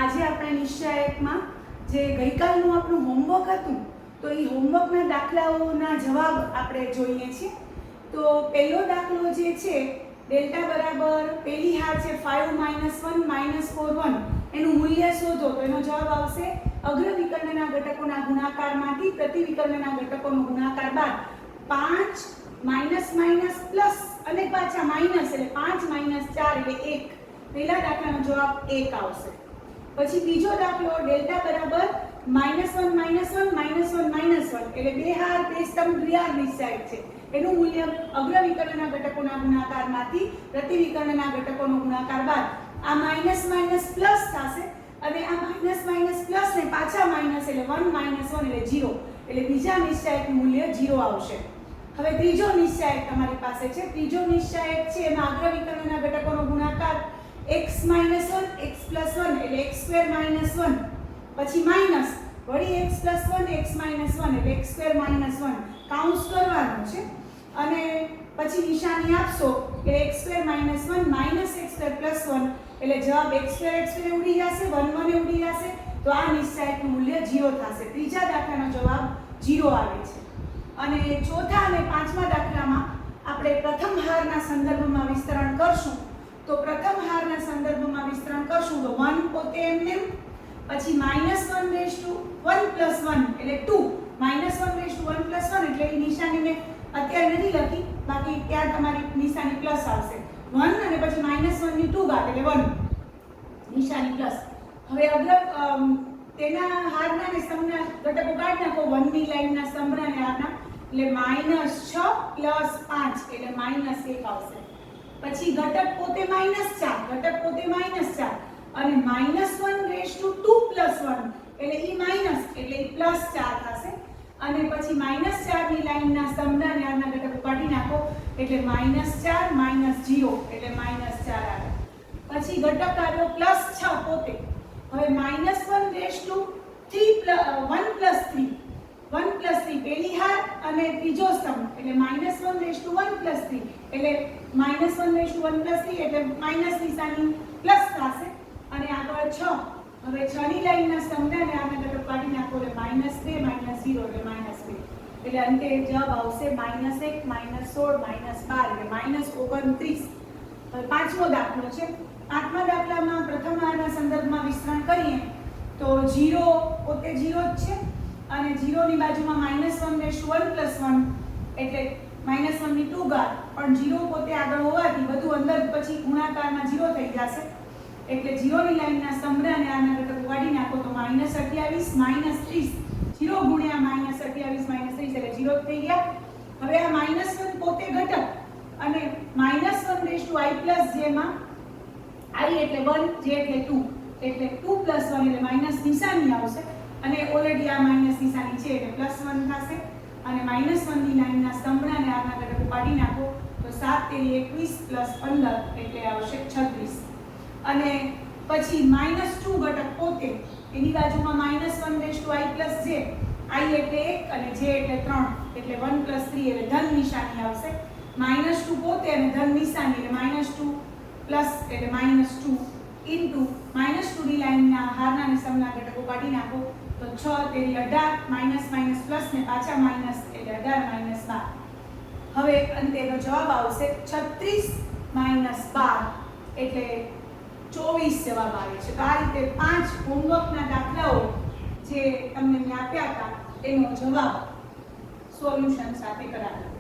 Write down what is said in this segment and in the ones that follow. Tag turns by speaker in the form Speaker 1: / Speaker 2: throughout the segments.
Speaker 1: આજે આપણે નિશ્ચયાયકમાં જે ગઈકાલનું આપણું હોમવર્ક હતું તો એ હોમવર્કના દાખલાઓના જવાબ આપણે જોઈએ છીએ. તો પહેલો દાખલો જે છે ડેલ્ટા બરાબર પહેલી હાર છે 5 - 1 - 4 1 એનું મૂલ્ય શોધો. તો એનો જવાબ આવશે અગ્ર વિકર્ણના ઘટકોના ગુણાકારમાંથી પ્રતિ વિકર્ણના ઘટકોનો ગુણાકાર બાદ 5 માઇનસ માઇનસ પ્લસ અને પાછા માઇનસ એટલે 5 - 4 એટલે 1. પહેલા દાખલાનો જવાબ 1 આવશે. પછી બીજો દાખલો ડેલ્ટા બરાબર -1 - 1 - 1 એટલે બે હાર બે સ્તંભ દ્વિહાર નિશ્ચયાયક છે. એનું મૂલ્ય અગ્ર વિકર્ણના ઘટકોના ગુણાકારમાંથી પ્રતિ વિકર્ણના ઘટકોનો ગુણાકાર બાદ આ માઇનસ માઇનસ પ્લસ થશે અને આ માઇનસ માઇનસ પ્લસ ને પાછા માઇનસ એટલે 1 - 1 એટલે 0 એટલે બીજા નિશ્ચયાયકનું મૂલ્ય 0 આવશે. હવે ત્રીજો નિશ્ચયાયક તમારી પાસે છે. ત્રીજો નિશ્ચયાયક છે એમાં અગ્ર વિકર્ણના ઘટકોનો ગુણાકાર x - 1 x + 1 એટલે x² - 1 પછી માઈનસ વળી x + 1 x - 1 એટલે x² - 1 કાઉન્સ કરવાનું છે અને પછી નિશાની આપશો કે x² - 1 x² + 1 એટલે જવાબ x² ઉડી જશે 1 1 ઉડી જશે તો આ નિશ્ચયાયકનું મૂલ્ય 0 થશે. ત્રીજા દાખલાનો જવાબ 0 આવે છે. અને ચોથા અને પાંચમા દાખલામાં આપણે પ્રથમ હારના સંદર્ભમાં વિસ્તરણ કરશું. તો પ્રથમ હારના સંદર્ભમાં વિસ્તરણ કરશું તો 1 પોતે એમને પછી -1 + 1 એટલે 2 -1 + 1 + 1 એટલે એ નિશાની મેં અત્યારે નથી લખી બાકી ત્યાં તમારી નિશાની પ્લસ આવશે 1 અને પછી -1 ની 2 ઘાત એટલે 1 નિશાની પ્લસ. હવે અગ્ર તેના હારના અને સ્તંભના ઘટકો કાઢી નાખો 1 ની લાઈનના સ્તંભના અને હારના એટલે -6 + 5 એટલે -1 આવશે. પછી ઘટક પોતે -4 અને -1 + 1 એટલે ઈ માઈનસ એટલે ઈ +4 થશે અને પછી -4 ની લાઈનના સ્તંભના અને હારના ઘટકો કાઢી નાખો એટલે -4 - 0 એટલે -4 આવે. પછી ઘટક આવ્યો +6 પોતે. હવે -1 + 3 પહેલી હાર અને ત્રીજો સ્તંભ એટલે -1 + 1 + 3 એટલે -1 + 1 + 3 એટલે માઈનસ નિશાની પ્લસ થશે અને આગળ 6. હવે 6 ની લાઈનના સ્તંભના અને આના ઘટક કાઢી નાખો એટલે -2 - 0 એટલે -2 એટલે અંતે જવાબ આવશે -1 - 16 - 12 એટલે -29. હવે પાંચમો દાખલો છે. પાંચમા દાખલામાં પ્રથમ હારના સંદર્ભમાં વિસ્તરણ કરીએ તો 0 પોતે 0 જ છે અને 0 ની બાજુમાં -1 + 1 + 1 એટલે -1 ની 2 ઘાત પણ 0 પોતે આગળ હોવાથી બધું અંદર પછી ગુણાકારમાં 0 થઈ જશે એટલે 0 ની લાઈનના સ્તંભના અને આના ઘટકો કાઢી નાખો તો -28 - 30 0 ગુણ્યા -28 - 30 એટલે 0 થઈ ગયા. હવે આ -1 પોતે ઘટક અને -1 + j માં i એટલે 1 j એટલે 2 એટલે 2 + 1 એટલે માઈનસ નિશાની આવશે અને ઓલરેડી આ માઈનસ નિશાની છે એટલે +1 થશે અને -1 ની લાઈનના સ્તંભના અને આના ઘટકો કાઢી નાખો તો 7 * 21 + 15 એટલે આવશે 36 અને પછી -2 ઘટક પોતે એની બાજુમાં -1 + i + j i એટલે 1 અને j એટલે 3 એટલે 1 + 3 એટલે ધન નિશાની આવશે. -2 પોતે અને ધન નિશાની એટલે -2 પ્લસ એટલે -2 ઇન્ટુ -2 ની લાઈનના હારના અને સ્તંભના ઘટકો કાઢી નાખો તો 6 * 18 માઈનસ માઈનસ પ્લસ ને પાછા માઈનસ એટલે 18 - 12. હવે અંતેનો જવાબ આવશે 36 - 12 એટલે 24 જવાબ આવે છે. તો આ રીતે 5 હોમવર્કના દાખલાઓ જે તમને મેં આપ્યા હતા એનો જવાબ સોલ્યુશન સાથે કરાવ્યો.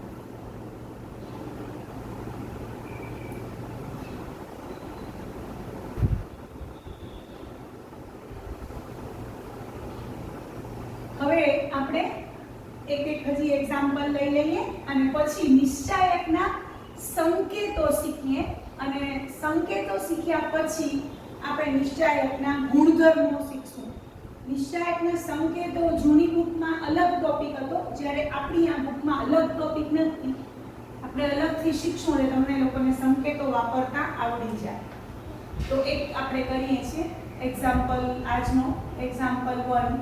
Speaker 1: હવે આપણે એક હજી એક્ઝામ્પલ લઈ લઈએ અને પછી નિશ્ચયાયકના સંકેતો શીખીએ અને સંકેતો શીખ્યા પછી આપણે નિશ્ચયાયકના ગુણધર્મો શીખશું. નિશ્ચયાયકના સંકેતો જૂની બુકમાં અલગ ટોપિક હતો જ્યારે આપણી આ બુકમાં અલગ ટોપિક નથી. આપણે અલગથી શીખશું એટલે તમને લોકોને સંકેતો વાપરતા આવડી જાય. તો એક આપણે કરીએ છીએ એક્ઝામ્પલ આજનો એક્ઝામ્પલ 1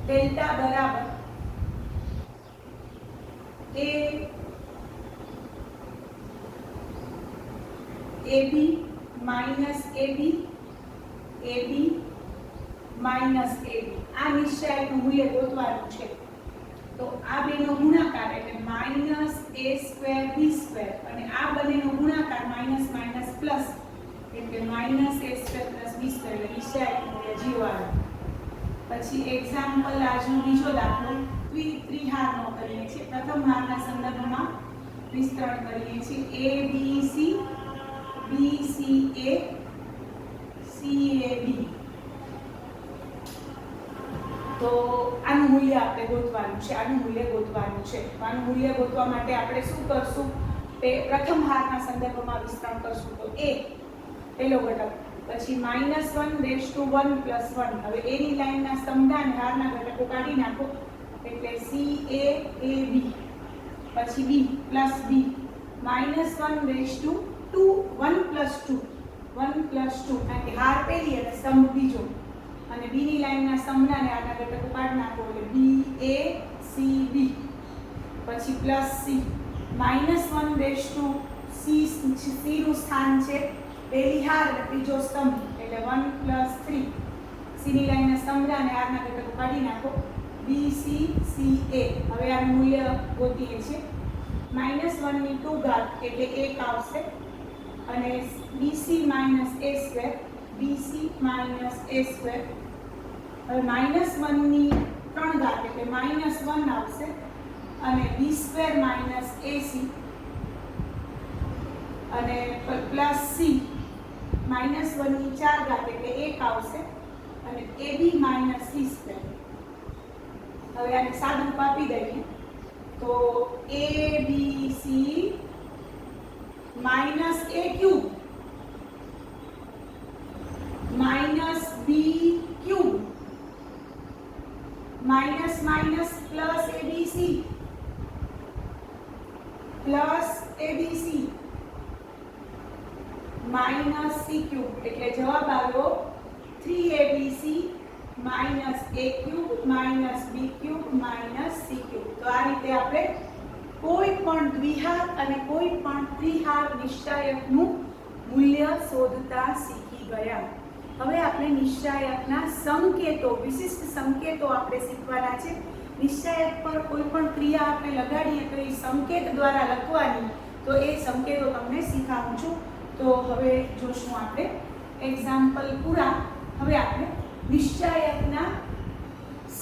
Speaker 1: ડેલ્ટા બરાબર AB - AB AB minus AB આ નિશ્ચાયકનું મૂલ્ય ગોતવાનું છે. તો આ બેનો ગુણાકાર એટલે minus a square b square અને આ બંનેનો ગુણાકાર માઇનસ માઇનસ પ્લસ એટલે minus a square plus b square એટલે નિશ્ચાયકનું મૂલ્ય 0 આવે. પછી એક્ઝામ્પલ આજનો બીજો દાખલો ત્રિહારનો કરીએ છીએ. પ્રથમ હારના સંદર્ભમાં વિસ્તરણ કરીએ છીએ. ABC BCA CAB તો આનું મૂલ્ય આપણે ગોતવાનું છે. આનું મૂલ્ય ગોતવા માટે આપણે શું કરશું? પ્રથમ હારના સંદર્ભમાં વિસ્તરણ કરશું. તો a પહેલો ઘટક, પછી -1 રેઝ ટુ 1 પ્લસ 1. હવે a ની લાઈનના સમઘા અને હારના ઘટકો કાઢી નાખો એટલે CAAB, પછી b plus b -1 raise to 2 1 plus 2 કારણ કે હાર પહેલી અને સ્તંભ બીજો અને b ની લાઈનના સમઘા અને હારના ઘટકો કાઢી નાખો એટલે BACB, પછી plus c -1 raise to c નું સ્થાન છે પહેલી હાર અને ત્રીજો સ્તંભ એટલે 1 પ્લસ 3. c ની લાઈનના સમઘા અને હારના ઘટકો કાઢી નાખો BCCA. હવે આનું મૂલ્ય ગોતીએ છીએ. -1 ની 2 ઘાત એટલે 1 આવશે અને BC માઇનસ a સ્ક્વેર હવે -1 ની 3 ઘાત એટલે -1 આવશે અને b સ્ક્વેર માઇનસ AC અને પ્લસ c -1 ની 4 ઘાત એટલે 1 આવશે અને AB માઇનસ c સ્ક્વેર. હવે આને સાદું આપી દઈએ તો ABC minus a cube minus b cube minus minus plus ABC minus c cube એટલે જવાબ આવ્યો 3ABC minus a cube minus b cube minus c cube. તો આ રીતે આપણે કોઈ પણ દ્વિહાર અને કોઈ પણ ત્રિહાર નિશ્ચાયકનું મૂલ્ય શોધતા શીખી ગયા. હવે આપણે નિશ્ચાયકના સંકેતો, વિશિષ્ટ સંકેતો આપણે શીખવાના છે. નિશ્ચાયક પર કોઈ પણ ક્રિયા આપણે લગાડીએ તો એ સંકેત દ્વારા લખવાની, તો એ સંકેતો તમને શીખવું છું. તો હવે જોશું આપણે એક્ઝામ્પલ પૂરા. હવે આપણે નિશ્ચાયકના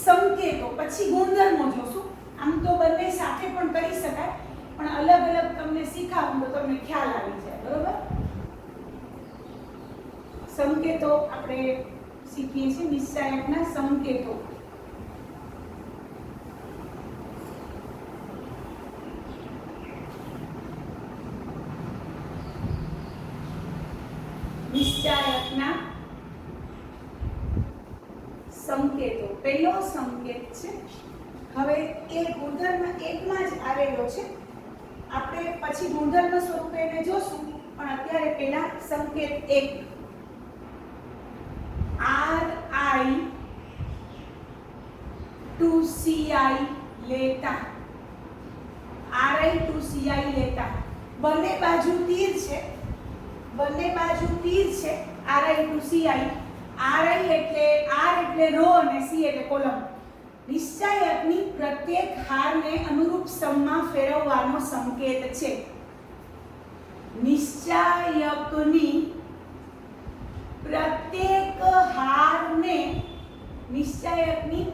Speaker 1: સંકેતો પછી ગુણધર્મો જોશું. આમ તો બંને સાથે પણ કરી શકાય પણ અલગ અલગ તમને શીખવું તો તમને ખ્યાલ આવી જાય. બરોબર? સંકેતો આપણે શીખીએ છીએ. નિશ્ચાયકના સંકેતો. નિશ્ચાયકના સંકેતો. પહેલો સંકેત છે, હવે એ ગુણધર્મ એકમાં જ આવેલો છે. આપણે પછી ગુણધર્મ સ્વરૂપે એને જોશું પણ અત્યારે પહેલા સંકેત 1 RI to CI લેતા. RI to CI લેતા બંને બાજુ તીર છે. RI to CI. RI એટલે R એટલે રો અને C એટલે કોલમ. નિશ્ચાયકની પ્રત્યેક હારને અનુરૂપ સ્તંભમાં ફેરવવાનો સંકેત છે. નિશ્ચાયકની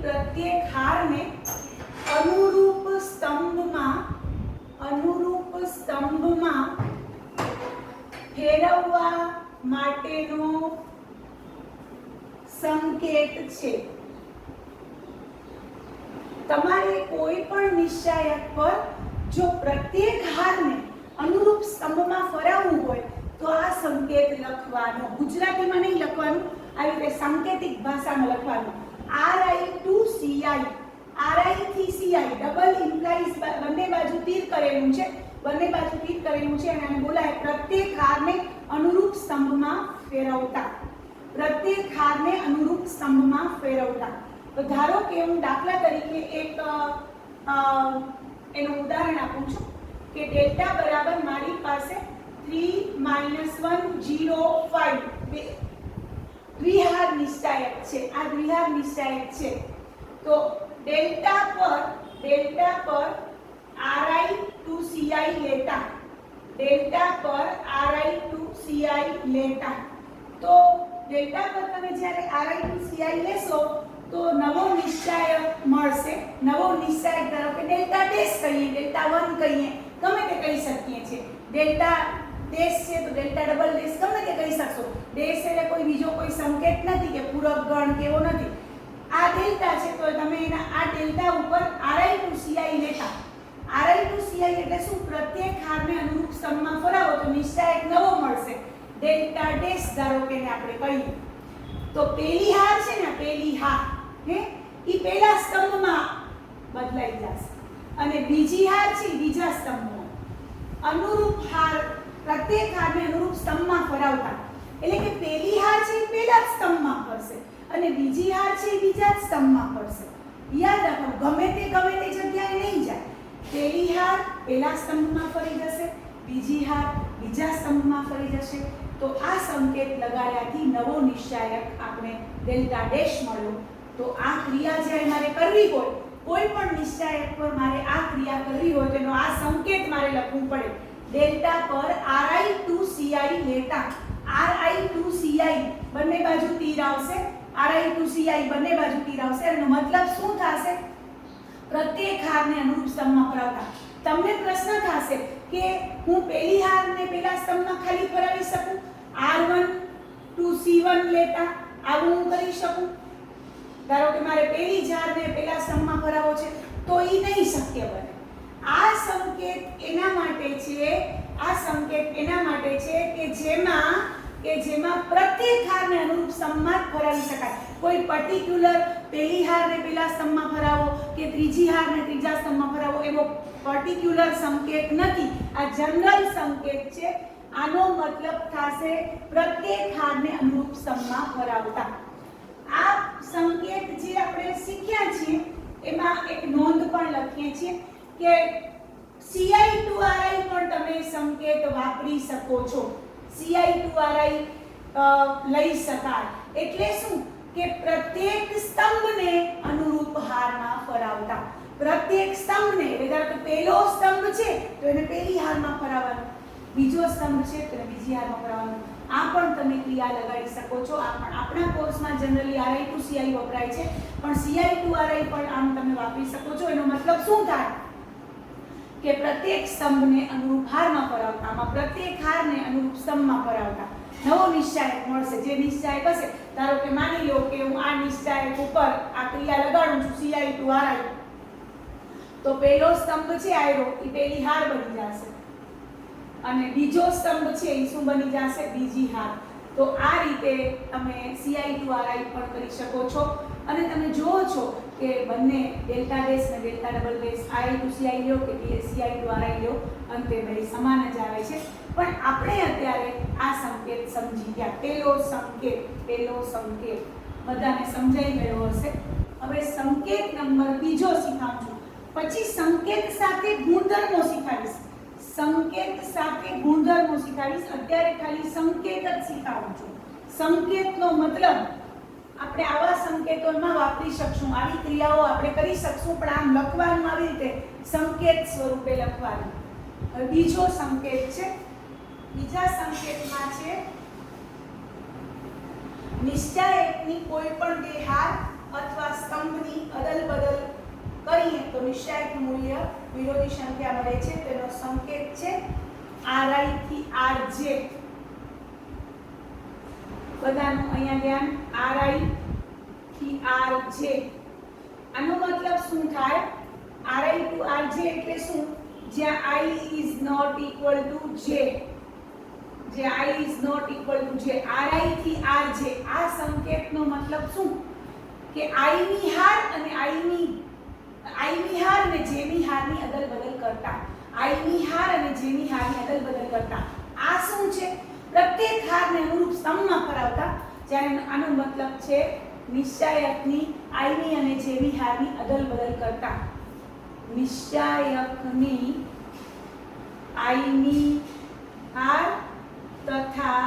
Speaker 1: પ્રત્યેક હારને અનુરૂપ સ્તંભમાં ફેરવવા માટેનો સંકેત છે. તમારે કોઈ પણ નિશ્ચાયક પર જો પ્રત્યેક હારને અનુરૂપ સ્તંભમાં ફેરવવું હોય તો આ સંકેત લખવાનો. ગુજરાતીમાં નહીં લખવાનું, આવી રીતે સાંકેતિક ભાષામાં લખવાનું. RI to CI. RI થી CI ડબલ ઇમ્પ્લાઇઝ બંને બાજુ તીર કરેલું છે અને આને બોલાય પ્રત્યેક હારને અનુરૂપ સ્તંભમાં ફેરવતા. તો ધારો કે હું દાખલા તરીકે એક એનું ઉદાહરણ આપું છું કે ડેલ્ટા બરાબર મારી પાસે 3 - 1 0 5 દ્વિહાર નિશ્ચાયક છે, આ દ્વિહાર નિશ્ચાયક છે. તો ડેલ્ટા પર ri to ci લેતા, ડેલ્ટા પર ri to ci લેતા, તો ડેલ્ટા પર તમે જ્યારે ri to ci લેશો તો નવો નિશ્ચાયક મળશે. નવો નિશ્ચાયક ધારો કે ડેલ્ટા ડેશ કહીએ, ડેલ્ટા 1 કહીએ, ગમે તે કહી શકીએ છીએ. ડેલ્ટા ડેશ છે તો ડેલ્ટા ડબલ ડેશ ગમે તે કહી શકશો. ડેશ એટલે કોઈ બીજો કોઈ સંકેત નથી કે પૂરક ગણ કે એવો નથી. આ ડેલ્ટા છે તો તમે એના આ ડેલ્ટા ઉપર ri to ci લેતા. ri to ci એટલે શું? પ્રત્યેક હારને અનુરૂપ સ્તંભમાં ફરાવો તો નિશ્ચાયક નવો મળશે. ડેલ્ટા ડેશ ધારો કે આપણે કહીએ તો પેલી હાર છે ને, પેલી હાર ઈ પહેલા સ્તંભમાં બદલાઈ જશે અને બીજી હાર છે બીજા સ્તંભમાં. અનુરૂપ હાર પ્રત્યેક હારને અનુરૂપ સ્તંભમાં ફરાવતા એટલે કે પેલી હાર છે એ પહેલા સ્તંભમાં ફરશે અને બીજી હાર છે એ બીજા સ્તંભમાં ફરશે. યાદ રાખો, ગમે તે જગ્યાએ નહીં જાય. પેલી હાર પહેલા સ્તંભમાં ફરી જશે, બીજી હાર બીજા સ્તંભમાં ફરી જશે. તો આ સંકેત લગાડ્યાથી નવો નિશ્ચાયક આપણે ડેલ્ટા ડેશ મળ્યો. તો આ ક્રિયા જ્યારે મારે કરવી હોય, કોઈ પણ નિશ્ચાયક પર મારે આ ક્રિયા કરવી હોય તેનો આ સંકેત મારે લખવું પડે. ડેલ્ટા પર ri to ci લેતા, ri to ci બંને બાજુ તીર આવશે, ri to ci બંને બાજુ તીર આવશે. એનો મતલબ શું થશે? પ્રત્યેક હારને અનુરૂપ સ્તંભમાં ફરાવતા. તમને પ્રશ્ન થશે કે હું પહેલી હારને પહેલા સ્તંભમાં ખાલી ફરાવી શકું, r1 to c1 લેતા આવું હું કરી શકું? ધારો કે મારે પહેલી જ હારને પહેલા સ્તંભમાં ફરાવો છે તો એ નહીં શક્ય બને. આ સંકેત એના માટે છે કે જેમાં પ્રત્યેક હારને અનુરૂપ સ્તંભમાં ફરાવી શકાય. કોઈ પર્ટિક્યુલર પહેલી હારને પહેલા સ્તંભમાં ફરાવો કે ત્રીજી હારને ત્રીજા સ્તંભમાં ફરાવો એવો પર્ટિક્યુલર સંકેત નથી. આ જનરલ સંકેત છે. આનો મતલબ થશે પ્રત્યેક હારને અનુરૂપ સ્તંભમાં ફરાવતા. આ સંકેત જે આપણે શીખ્યા છીએ એમાં એક નોંધ પણ લખીએ છીએ કે ci to ri પણ તમે સંકેત વાપરી શકો છો. ci to ri લઈ શકાય. એટલે શું કે પ્રત્યેક સ્તંભને અનુરૂપ હારમાં ફરાવતા. પ્રત્યેક સ્તંભને, ધારો કે પહેલો સ્તંભ છે તો એને પહેલી હારમાં ફરાવવાનો, બીજો સ્તંભ છે તો એને બીજી હારમાં ફરાવવાનો. આ પણ તમે ક્રિયા લગાડી શકો છો. આ પણ આપણા કોર્સમાં જનરલી ri to ci વપરાય છે, પણ ci to ri પણ આમ તમે વાપરી શકો છો. એનો મતલબ શું થાય કે પ્રત્યેક સ્તંભને અનુરૂપ હારમાં ફરાવતા, આમાં પ્રત્યેક હારને અનુરૂપ સ્તંભમાં ફરાવતા નવો નિશ્ચાયક મળશે. જે નિશ્ચાયક હશે, ધારો કે માની લો કે હું આ નિશ્ચાયક ઉપર આ ક્રિયા લગાડું છું ci to ri, તો પહેલો સ્તંભ છે આયરો એ પહેલી હાર બની જશે અને બીજો સ્તંભ છે એ શું બની જશે? બીજી હાર. તો આ રીતે તમે ci to ri પણ કરી શકો છો. અને તમે જુઓ છો કે બંને ડેલ્ટા ડેશ અને delta double dash ri to ci લ્યો કે ci to ri લ્યો, અંતે બે સમાન જ આવે છે. પણ આપણે અત્યારે આ સંકેત સમજી ગયા. પહેલો સંકેત બધાને સમજાઈ ગયો હશે. હવે સંકેત નંબર બીજો શીખવું છું, પછી સંકેત સાથે ગુણધર્મો શીખવીશ. અત્યારે ખાલી સંકેત જ શીખવું છું. સંકેતનો મતલબ આપણે આવા સંકેતોમાં વાપરી શકશું, આવી ક્રિયાઓ આપણે કરી શકશું, પણ આમ લખવાનું આવી રીતે સંકેત સ્વરૂપે લખવાનું. હવે બીજો સંકેત છે. બીજા સંકેતમાં છે નિશ્ચાયકની કોઈ પણ બે હાર અથવા સ્તંભની અદલ બદલ કરીએ તો નિશ્ચાયકનું મૂલ્ય વિરોધી સંખ્યા મળે છે. તેનો સંકેત છે ri થી rj. બધાનું અહીંયા ધ્યાન, ri થી rj. આનો મતલબ શું થાય? ri to rj એટલે શું? જ્યાં i is not equal to j, ri થી rj. આ સંકેતનો મતલબ શું કે i ની હાર અને i ની હાર અને j ની હારની અદલ બદલ કરતા, i ની હાર અને j ની હારની અદલ બદલ કરતા. આ શું છે? પ્રત્યેક હારને અનુરૂપ સ્તંભમાં ફરાવતા. જ્યારે આનો મતલબ છે નિશ્ચાયકની i ની અને j ની હારની અદલ બદલ કરતા. નિશ્ચાયકની i ની હાર તથા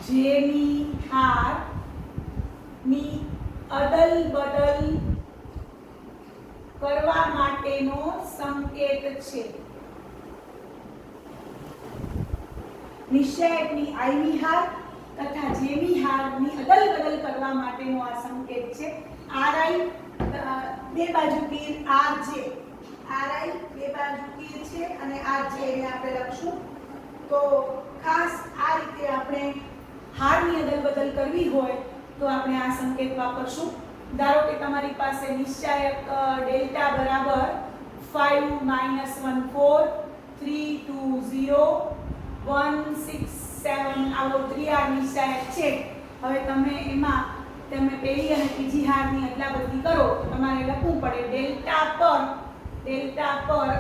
Speaker 1: j ની હાર અદલ બદલ કરવા માટેનો સંકેત છે. નિશ્ચાયકની આઈની હાર તથા જેની હારની અદલ બદલ કરવા માટેનો આ સંકેત છે. RI બે બાજુ તીર RJ, RI બે બાજુ તીર છે અને RJ એને આપણે લખશું. તો ખાસ આ રીતે આપણે હારની અદલ બદલ કરવી હોય તો આપણે આ સંકેત વાપરશું. ધારો કે તમારી પાસે નિશ્ચાયક ડેલ્ટા બરાબર 5 - 1 4 3 2 0 1 6 7 આવો 3R નિશ્ચાયક છે. હવે તમે એમાં તમે પહેલી અને ત્રીજી હારની અદલા બદલી કરો તો તમારે લખવું પડે ડેલ્ટા પર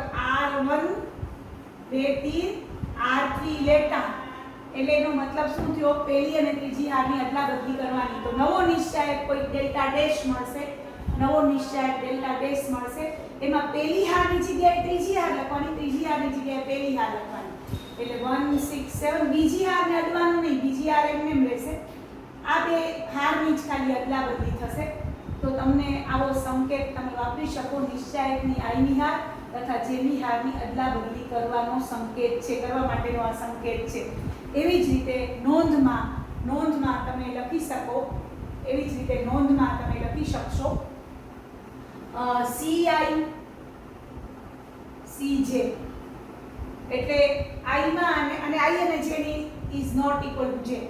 Speaker 1: R1 બે તીર R3 લેટા. એટલે એનો મતલબ શું થયો? પહેલી અને ત્રીજી હારની અદલા બદલી કરવાની. તો નવો નિશ્ચાયક કોઈ ડેલ્ટા ડેશ મળશે, નવો નિશ્ચાયક ડેલ્ટા ડેશ મળશે. એમાં પહેલી હારની જગ્યાએ ત્રીજી હાર લખવાની, ત્રીજી હારની જગ્યાએ પહેલી હાર લખવાની. એટલે 1 6 7 બીજી હારને અદવાનું નહીં, બીજી હાર એમને એમ રહેશે. આ બે હારની જ ખાલી અદલા બદલી થશે. તો તમને આવો સંકેત તમે વાપરી શકો. નિશ્ચાયકની આઈની હાર તથા જેની હારની અદલા બદલી કરવાનો સંકેત છે, કરવા માટેનો આ સંકેત છે. એવી જ રીતે નોંધમાં તમે લખી શકો, એવી જ રીતે નોંધમાં તમે લખી શકશો CI CJ. એટલે I માં અને I અને J ની is not equal to J.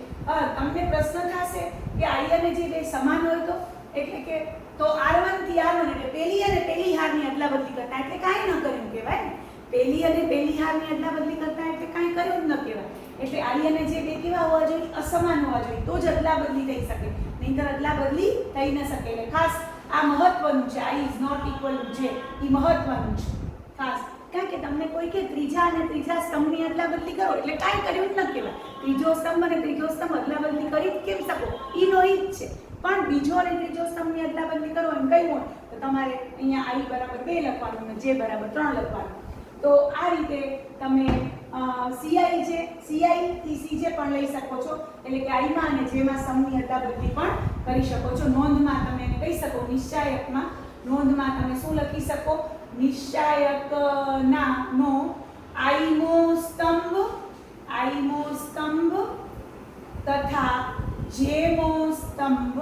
Speaker 1: તમને પ્રશ્ન થશે કે I અને J બે સમાન હોય તો, એટલે કે તો R1 થી R1 એટલે પહેલી અને પહેલી હારની અદલા બદલી કરતા એટલે કાંઈ ન કર્યું કહેવાય ને. પહેલી અને પહેલી હારની અદલા બદલી કરતા એટલે કાંઈ કર્યું જ ન કહેવાય. એટલે I અને J બે કેવા હોવા જોઈએ? અસમાન હોવા જોઈએ, તો જ અદલા બદલી થઈ શકે, નહીંતર અદલા બદલી થઈ ન શકે. એટલે ખાસ આ મહત્વનું છે. I is not equal to J એ મહત્વનું છે ખાસ. કારણ કે તમને કોઈ કે ત્રીજા અને ત્રીજા સ્તંભની અદલા બદલી કરો એટલે કાંઈ કર્યું જ ન કહેવાય. ત્રીજો સ્તંભ અને ત્રીજો સ્તંભ અદલા બદલી કરી કેમ શકો? ઈનો ઈ જ છે. પણ બીજો અને ત્રીજો સ્તંભની અદલા બદલી કરો એમ કહ્યું હોય તો તમારે અહીંયા I બરાબર 2 લખવાનું અને J બરાબર 3 લખવાનું. તો આ રીતે તમે CI થી CJ પણ લઈ શકો છો. એટલે કે I માં અને J માં સ્તંભની અદલા બદલી પણ કરી શકો છો. નોંધમાં તમે એને કહી શકો, નિશ્ચાયકમાં નોંધમાં તમે શું લખી શકો? નિશ્ચાયકના નો આઈમો સ્તંભ તથા જેમો સ્તંભ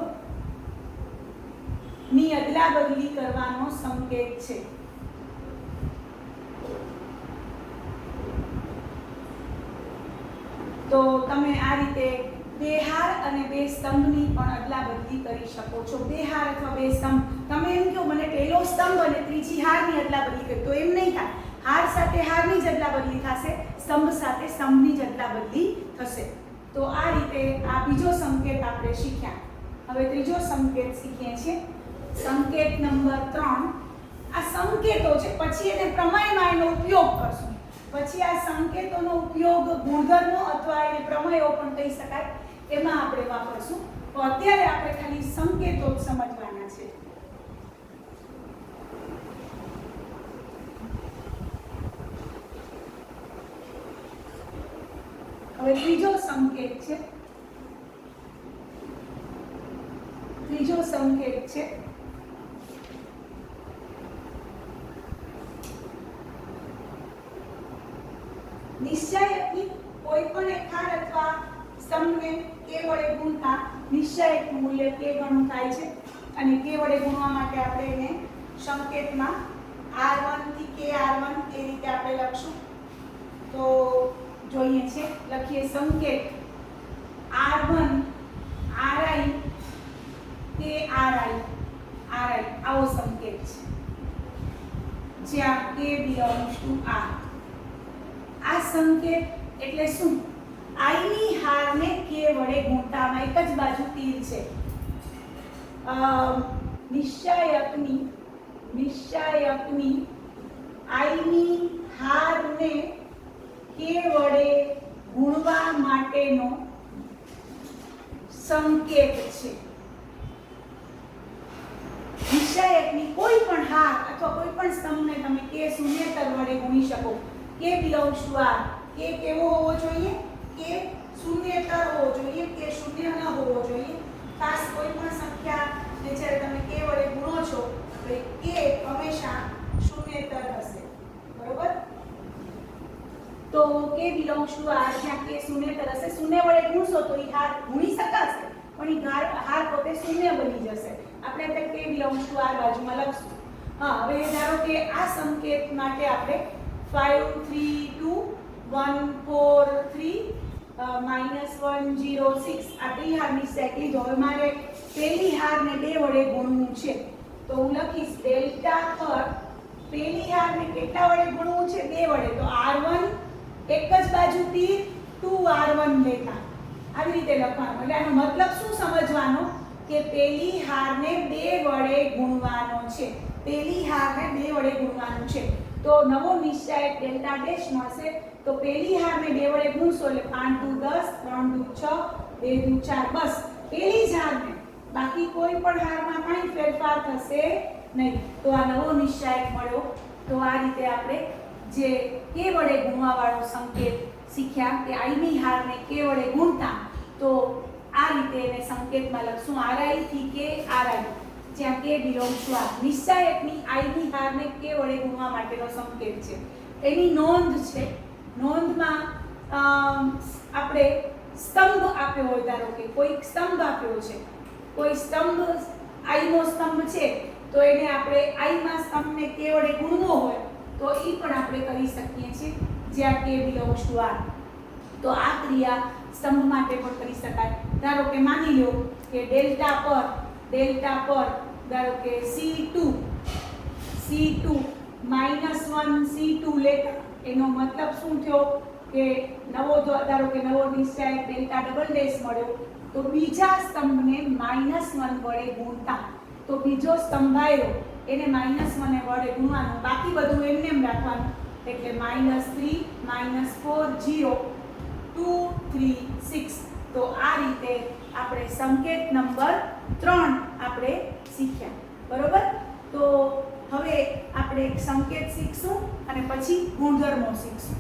Speaker 1: ની અદલા બદલી કરવાનો સંકેત છે. તો તમે આ રીતે બે હાર અને બે સ્તંભની પણ અદલા બદલી કરી શકો છો. બે હાર અથવા બે સ્તંભ. તમે એમ કહો મને પહેલો સ્તંભ અને ત્રીજી હારની અદલા બદલી કરી, તો એમ નહીં થાય. હાર સાથે હારની જ અદલા બદલી થશે, સ્તંભ સાથે સ્તંભની જ અદલા બદલી થશે. તો આ રીતે આ બીજો સંકેત આપણે શીખ્યા. હવે ત્રીજો સંકેત શીખીએ છીએ, સંકેત નંબર 3. આ સંકેતો છે, પછી એને પ્રમેયમાં એનો ઉપયોગ કરશું. પછી આ સંકેતોનો ઉપયોગ ગુણધર્મો અથવા એને પ્રમેયો પણ કહી શકાય એમાં આપણે વાપરશું. તો અત્યારે આપણે ખાલી સંકેતો જ સમજવાના છે. હવે ત્રીજો સંકેત છે, નિશ્ચાયકની કોઈ પણ એક હાર અથવા સ્તંભને k વડે ગુણતા નિશ્ચાયકનું મૂલ્ય k ગણું થાય છે. અને k વડે ગુણવા માટે આપણે એને સંકેતમાં R1 થી k R1 એ રીતે આપણે લખશું. તો જોઈએ છે, લખીએ સંકેત R1 RI k RI આવો સંકેત છે, જ્યાં k belongs to R. આ સંકેત એટલે શું? I ની હારને k વડે ગુણતામાં એક જ બાજુ તીર છે. નિશ્ચાયકની I ની હારને k વડે ગુણવા માટેનો સંકેત છે. નિશ્ચાયકની કોઈ પણ હાર અથવા કોઈ પણ સ્તંભને તમે k શૂન્યેતર વડે ગુણી શકો. k belongs to R. k કેવો હોવો જોઈએ? k શૂન્યેતર હોવો જોઈએ, k શૂન્ય ન હોવો જોઈએ. ખાસ કોઈ પણ સંખ્યા ને જ્યારે શૂન્યેતર હશે, બરોબર? તો k બિલોંગ્સ ટુ r, જ્યાં k શૂન્યેતર હશે, શૂન્ય વડે ગુણશો તો એ હાર ગુણી શકાશે, પણ એ હાર પોતે શૂન્ય બની જશે. આપણે અત્યારે k બિલોંગ્સ ટુ r બાજુમાં લખશું. હા, હવે ધારો કે આ સંકેત માટે આપણે 5 3 2 1 4 3 -106 આ ત્રિહારની સેટ લીધો. હવે મારે પહેલી હારને 2 વડે ગુણવું છે, તો હું લખીશ ડેલ્ટા પર પહેલી હારને કેટલા વડે ગુણવું છે? 2 વડે. તો r1 એક જ બાજુ તીર 2r1 લેતા આવી રીતે લખવાનું. એટલે આનો મતલબ શું સમજવાનો કે પહેલી હારને 2 વડે ગુણવાનો છે, પહેલી હારને 2 વડે ગુણવાનું છે. તો નવો નિશ્ચાયક ડેલ્ટા ડેશ મળશે. તો પહેલી હારને 2 વડે ગુણશો એટલે 5 2 10 3 2 6 2 2 4 બસ પહેલી જ હારને, બાકી કોઈ પણ હારમાં કાંઈ ફેરફાર થશે નહીં. તો આ નવો નિશ્ચાયક મળ્યો. તો આ રીતે આપણે જે k વડે ગુણવા વાળો સંકેત શીખ્યા કે i ની હારને k વડે ગુણતા, તો આ રીતે એને સંકેતમાં લખશું ri થી k ri, જ્યાં k belongs to r. નિશ્ચાયકની i ની હારને k વડે ગુણવા માટેનો સંકેત છે. એની નોંધ છે. નોંધમાં આપણે સ્તંભ આપ્યો હોય, ધારો કે કોઈ સ્તંભ આપ્યો છે, કોઈ સ્તંભ i નો સ્તંભ છે, તો એને આપણે i માં સ્તંભને k વડે ગુણવો હોય તો એ પણ આપણે કરી શકીએ છીએ, જ્યાં k બિલોંગ્સ ટુ r. તો આ ક્રિયા સ્તંભ માટે પણ કરી શકાય. ધારો કે માની લો કે ડેલ્ટા પર ધારો કે c2 -1 c2 લેતા, એનો મતલબ શું થયો કે ધારો કે નવો નિશ્ચાયક ડેલ્ટા ડબલ ડેશ મળ્યો, તો બીજા સ્તંભને -1 વડે ગુણતા, તો બીજો સ્તંભ આવ્યો એને -1 વડે ગુણવાનું, બાકી બધું એમને એમ રાખવાનું. એટલે -3 -4 0 2 3 6. તો આ રીતે આપણે સંકેત નંબર 3 આપણે શીખ્યા, બરોબર? તો હવે આપણે એક સંકેત શીખશું અને પછી ગુણધર્મો શીખશું.